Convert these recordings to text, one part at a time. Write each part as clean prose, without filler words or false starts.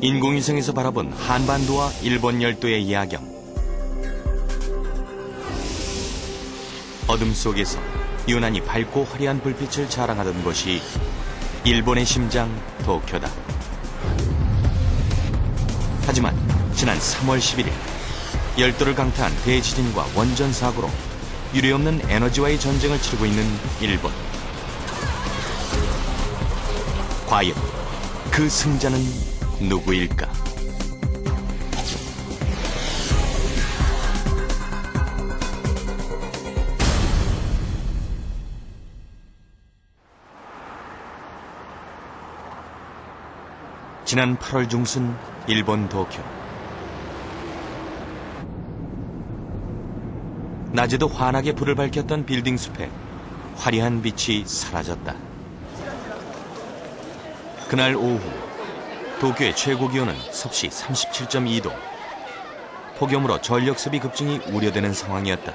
인공위성에서 바라본 한반도와 일본 열도의 야경. 어둠 속에서 유난히 밝고 화려한 불빛을 자랑하던 곳이 일본의 심장 도쿄다. 하지만 지난 3월 11일 열도를 강타한 대지진과 원전 사고로 유례없는 에너지와의 전쟁을 치르고 있는 일본. 과연 그 승자는 누구일까? 지난 8월 중순 일본 도쿄. 낮에도 환하게 불을 밝혔던 빌딩 숲에 화려한 빛이 사라졌다. 그날 오후 도쿄의 최고 기온은 섭씨 37.2도. 폭염으로 전력 소비 급증이 우려되는 상황이었다.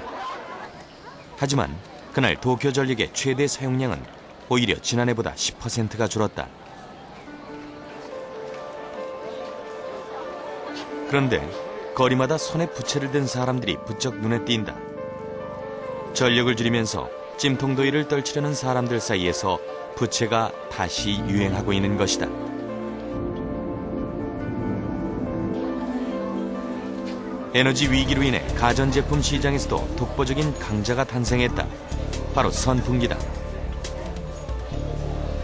하지만 그날 도쿄 전력의 최대 사용량은 오히려 지난해보다 10%가 줄었다. 그런데 거리마다 손에 부채를 든 사람들이 부쩍 눈에 띈다. 전력을 줄이면서 찜통더위를 떨치려는 사람들 사이에서 부채가 다시 유행하고 있는 것이다. 에너지 위기로 인해 가전제품 시장에서도 독보적인 강자가 탄생했다. 바로 선풍기다.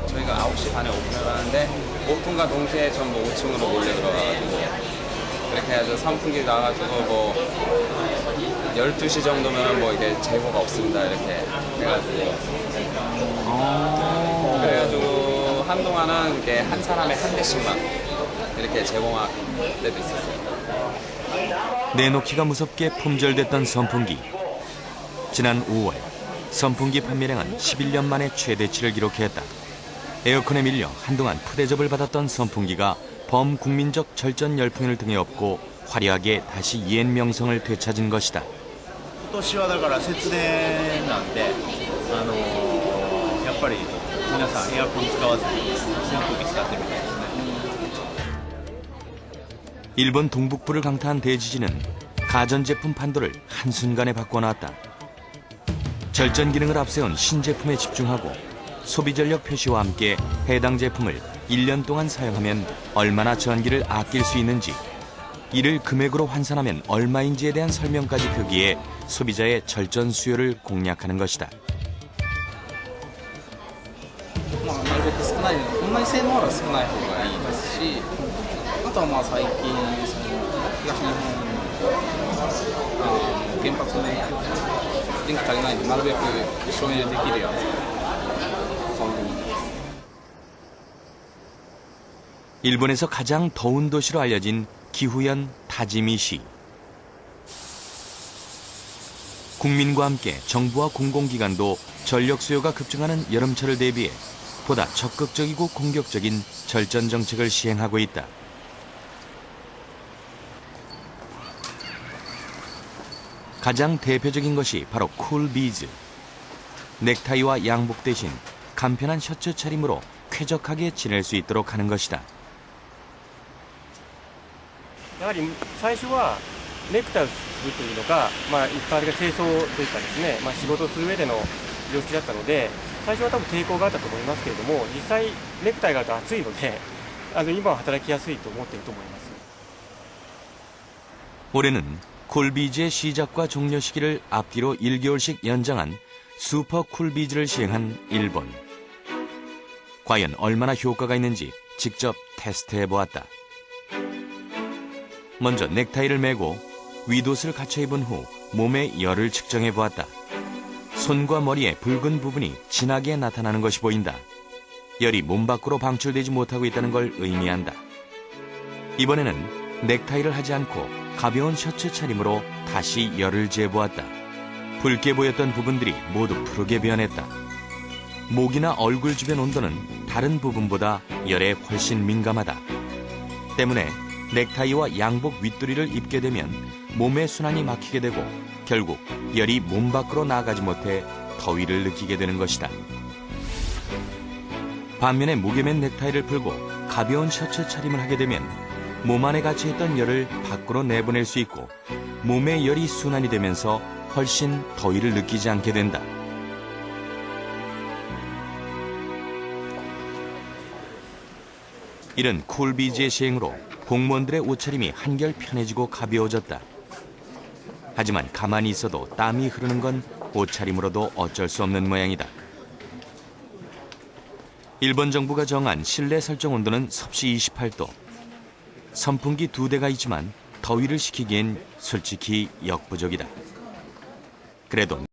저희가 9시 반에 오픈을 하는데 오픈과 동시에 전부 5층으로 몰려 들어가가지고 그렇게 해서 선풍기 나와가지고 뭐 12시 정도면 뭐 이게 재고가 없습니다 이렇게 해가지고 그래가지고 한동안은 이렇게 한 사람에 한 대씩만 이렇게 제공할 때도 있었어요. 내놓기가 무섭게 품절됐던 선풍기. 지난 5월 선풍기 판매량은 11년 만에 최대치를 기록했다. 에어컨에 밀려 한동안 푸대접을 받았던 선풍기가 범국민적 절전 열풍을 등에 업고 화려하게 다시 옛 명성을 되찾은 것이다. 今年はだから節電なんで、やっぱり皆さんエアコン使わずに扇風機使ってるみたいですね。 일본 동북부를 강타한 대지진은 가전제품 판도를 한순간에 바꿔놨다. 절전 기능을 앞세운 신제품에 집중하고 소비전력 표시와 함께 해당 제품을 1년 동안 사용하면 얼마나 전기를 아낄 수 있는지, 이를 금액으로 환산하면 얼마인지에 대한 설명까지 표기해 소비자의 절전 수요를 공략하는 것이다. なるべく少ないほんまに性能は少ない方がいいですし、あとはまあ最近その東日本原発の影響で電気足りないんでなるべく省エネできるやつその分 일본에서 가장 더운 도시로 알려진 기후현 다지미시. 국민과 함께 정부와 공공기관도 전력 수요가 급증하는 여름철을 대비해 보다 적극적이고 공격적인 절전 정책을 시행하고 있다. 가장 대표적인 것이 바로 쿨비즈. 넥타이와 양복 대신 간편한 셔츠 차림으로 쾌적하게 지낼 수 있도록 하는 것이다. やはり最初はネクタイをするというのが、一般的な清掃といったですね、仕事をする上での常識だったので、最初は多分抵抗があったと思いますけれども、実際ネクタイがあると暑いので、今は働きやすいと思っていると思います。 올해는 쿨비즈의 시작과 종료 시기를 앞뒤로 1개월씩 연장한 슈퍼 쿨비즈를 시행한 일본. 과연 얼마나 효과가 있는지 직접 테스트해 보았다. 먼저 넥타이를 매고 윗옷을 갖춰 입은 후 몸의 열을 측정해 보았다. 손과 머리의 붉은 부분이 진하게 나타나는 것이 보인다. 열이 몸 밖으로 방출되지 못하고 있다는 걸 의미한다. 이번에는 넥타이를 하지 않고 가벼운 셔츠 차림으로 다시 열을 재보았다. 붉게 보였던 부분들이 모두 푸르게 변했다. 목이나 얼굴 주변 온도는 다른 부분보다 열에 훨씬 민감하다. 때문에 넥타이와 양복 윗도리를 입게 되면 몸의 순환이 막히게 되고 결국 열이 몸 밖으로 나가지 못해 더위를 느끼게 되는 것이다. 반면에 무게맨 넥타이를 풀고 가벼운 셔츠 차림을 하게 되면 몸 안에 갇혀있던 열을 밖으로 내보낼 수 있고 몸의 열이 순환이 되면서 훨씬 더위를 느끼지 않게 된다. 이런 쿨비즈의 시행으로 공무원들의 옷차림이 한결 편해지고 가벼워졌다. 하지만 가만히 있어도 땀이 흐르는 건 옷차림으로도 어쩔 수 없는 모양이다. 일본 정부가 정한 실내 설정 온도는 섭씨 28도. 선풍기 2대가 있지만 더위를 식히기엔 솔직히 역부족이다. 그래도